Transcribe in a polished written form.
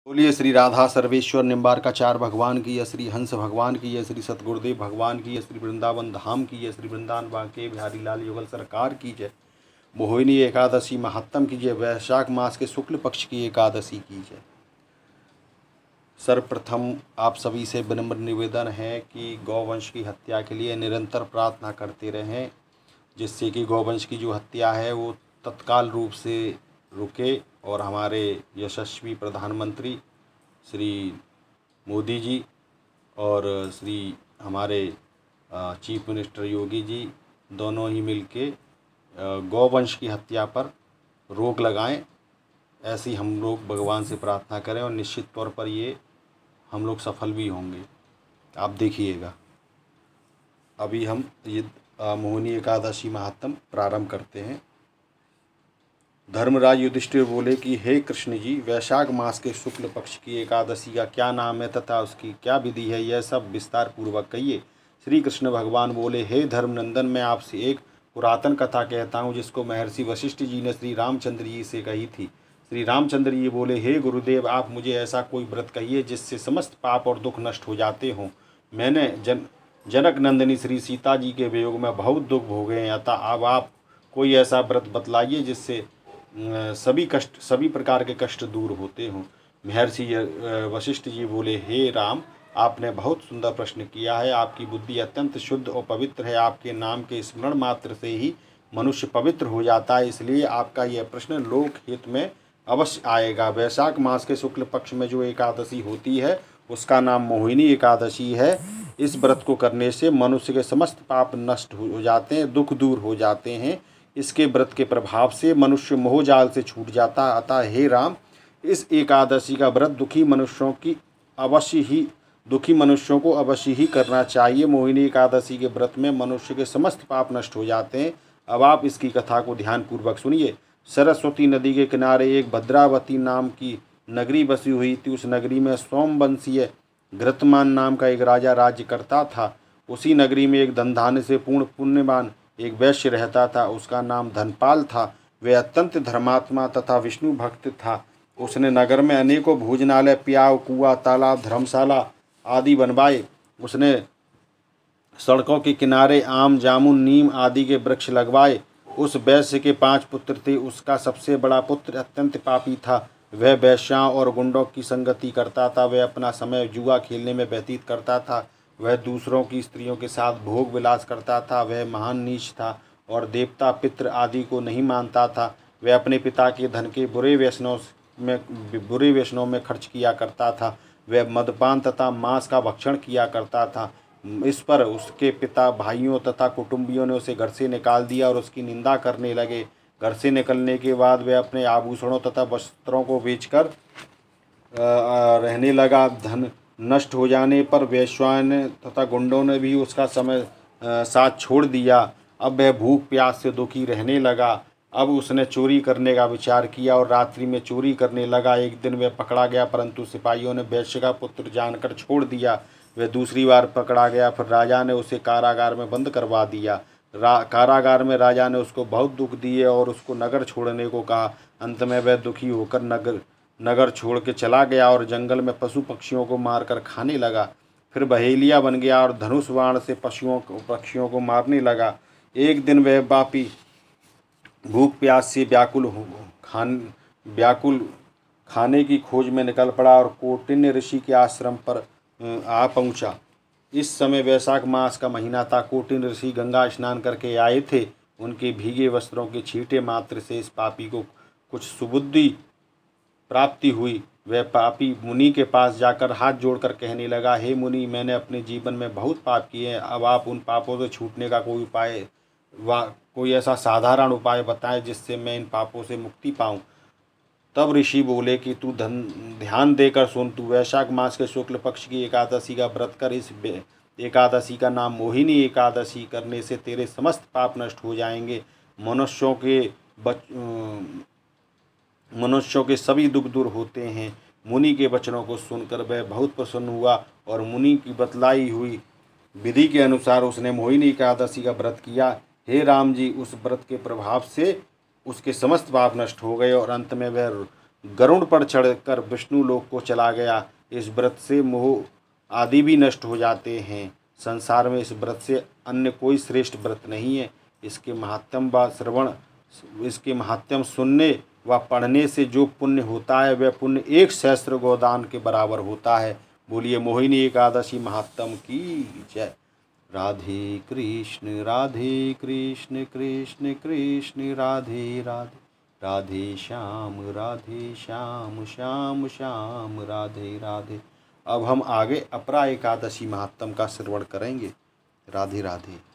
बोलिए श्री राधा सर्वेश्वर निम्बारकाचार्य भगवान की, या श्री हंस भगवान की, या श्री सतगुरुदेव भगवान की, या श्री वृंदावन धाम की, या श्री वृंदावन बांके बिहारी लाल युगल सरकार की जय। मोहिनी एकादशी महात्म की जय। वैशाख मास के शुक्ल पक्ष की एकादशी की जय। सर्वप्रथम आप सभी से विनम्र निवेदन है कि गौवंश की हत्या के लिए निरंतर प्रार्थना करते रहें, जिससे कि गौवंश की जो हत्या है वो तत्काल रूप से रुके और हमारे यशस्वी प्रधानमंत्री श्री मोदी जी और श्री हमारे चीफ मिनिस्टर योगी जी दोनों ही मिलके गौवंश की हत्या पर रोक लगाएं। ऐसी हम लोग भगवान से प्रार्थना करें और निश्चित तौर पर ये हम लोग सफल भी होंगे। आप देखिएगा। अभी हम ये मोहिनी एकादशी महात्म प्रारंभ करते हैं। धर्मराज युधिष्ठिर बोले कि हे कृष्ण जी, वैशाख मास के शुक्ल पक्ष की एकादशी का क्या नाम है तथा उसकी क्या विधि है, यह सब विस्तार पूर्वक कहिए। श्री कृष्ण भगवान बोले, हे धर्मनंदन, मैं आपसे एक पुरातन कथा कहता हूँ जिसको महर्षि वशिष्ठ जी ने श्री रामचंद्र जी से कही थी। श्री रामचंद्र जी बोले, हे गुरुदेव, आप मुझे ऐसा कोई व्रत कहिए जिससे समस्त पाप और दुख नष्ट हो जाते हों। मैंने जनक नंदिनी श्री सीता जी के वियोग में बहुत दुख भोगे हैं, अतः अब आप कोई ऐसा व्रत बतलाइए जिससे सभी प्रकार के कष्ट दूर होते हों। महर्षि वशिष्ठ जी बोले, हे राम, आपने बहुत सुंदर प्रश्न किया है। आपकी बुद्धि अत्यंत शुद्ध और पवित्र है। आपके नाम के स्मरण मात्र से ही मनुष्य पवित्र हो जाता है, इसलिए आपका यह प्रश्न लोक हित में अवश्य आएगा। वैशाख मास के शुक्ल पक्ष में जो एकादशी होती है उसका नाम मोहिनी एकादशी है। इस व्रत को करने से मनुष्य के समस्त पाप नष्ट हो जाते हैं, दुख दूर हो जाते हैं। इसके व्रत के प्रभाव से मनुष्य मोहजाल से छूट जाता है। अतः हे राम, इस एकादशी का व्रत दुखी मनुष्यों को अवश्य ही करना चाहिए। मोहिनी एकादशी के व्रत में मनुष्य के समस्त पाप नष्ट हो जाते हैं। अब आप इसकी कथा को ध्यानपूर्वक सुनिए। सरस्वती नदी के किनारे एक भद्रावती नाम की नगरी बसी हुई थी। उस नगरी में सोमवंशीय घृतमान नाम का एक राजा राज्य करता था। उसी नगरी में एक धनधान्य से पूर्ण पुण्यवान एक वैश्य रहता था। उसका नाम धनपाल था। वह अत्यंत धर्मात्मा तथा विष्णु भक्त था। उसने नगर में अनेकों भोजनालय, प्याव, कुआं, तालाब, धर्मशाला आदि बनवाए। उसने सड़कों के किनारे आम, जामुन, नीम आदि के वृक्ष लगवाए। उस वैश्य के 5 पुत्र थे। उसका सबसे बड़ा पुत्र अत्यंत पापी था। वह वेश्याओं और गुंडों की संगति करता था। वह अपना समय जुआ खेलने में व्यतीत करता था। वह दूसरों की स्त्रियों के साथ भोग विलास करता था। वह महान नीच था और देवता, पितृ आदि को नहीं मानता था। वह अपने पिता के धन के बुरे व्यसनों में खर्च किया करता था। वह मदपान तथा मांस का भक्षण किया करता था। इस पर उसके पिता, भाइयों तथा कुटुंबियों ने उसे घर से निकाल दिया और उसकी निंदा करने लगे। घर से निकलने के बाद वह अपने आभूषणों तथा वस्त्रों को बेचकर रहने लगा। धन नष्ट हो जाने पर वेश्याओं तथा गुंडों ने भी उसका समय साथ छोड़ दिया। अब वह भूख प्यास से दुखी रहने लगा। अब उसने चोरी करने का विचार किया और रात्रि में चोरी करने लगा। एक दिन वह पकड़ा गया, परंतु सिपाहियों ने वैश्य का पुत्र जानकर छोड़ दिया। वह दूसरी बार पकड़ा गया। फिर राजा ने उसे कारागार में बंद करवा दिया। कारागार में राजा ने उसको बहुत दुख दिए और उसको नगर छोड़ने को कहा। अंत में वह दुखी होकर नगर छोड़ के चला गया और जंगल में पशु पक्षियों को मारकर खाने लगा। फिर बहेलिया बन गया और धनुष बाण से पक्षियों को मारने लगा। एक दिन वह पापी भूख प्यास से व्याकुल खाने की खोज में निकल पड़ा और कौटिन्य ऋषि के आश्रम पर आ पहुंचा। इस समय वैशाख मास का महीना था। कौटिन्य ऋषि गंगा स्नान करके आए थे। उनके भीगे वस्त्रों के छींटे मात्र से इस पापी को कुछ सुबुद्धि प्राप्ति हुई। वह पापी मुनि के पास जाकर हाथ जोड़कर कहने लगा, हे मुनि, मैंने अपने जीवन में बहुत पाप किए हैं। अब आप उन पापों से छूटने का कोई ऐसा साधारण उपाय बताएं जिससे मैं इन पापों से मुक्ति पाऊं। तब ऋषि बोले कि तू ध्यान देकर सुन। तू वैशाख मास के शुक्ल पक्ष की एकादशी का व्रत कर। इस एकादशी का नाम मोहिनी एकादशी करने से तेरे समस्त पाप नष्ट हो जाएंगे। मनुष्यों के सभी दुख दूर होते हैं। मुनि के वचनों को सुनकर वह बहुत प्रसन्न हुआ और मुनि की बतलाई हुई विधि के अनुसार उसने मोहिनी एकादशी का व्रत किया। हे राम जी, उस व्रत के प्रभाव से उसके समस्त पाप नष्ट हो गए और अंत में वह गरुड़ पर चढ़कर विष्णु लोक को चला गया। इस व्रत से मोह आदि भी नष्ट हो जाते हैं। संसार में इस व्रत से अन्य कोई श्रेष्ठ व्रत नहीं है। इसके महात्म्य सुनने व पढ़ने से जो पुण्य होता है वह पुण्य 1 सहस्त्र गोदान के बराबर होता है। बोलिए मोहिनी एकादशी महात्म की जय। राधे कृष्ण कृष्ण कृष्ण राधे राधे, राधे श्याम श्याम श्याम राधे राधे। अब हम आगे अपरा एकादशी महात्म का श्रवण करेंगे। राधे राधे।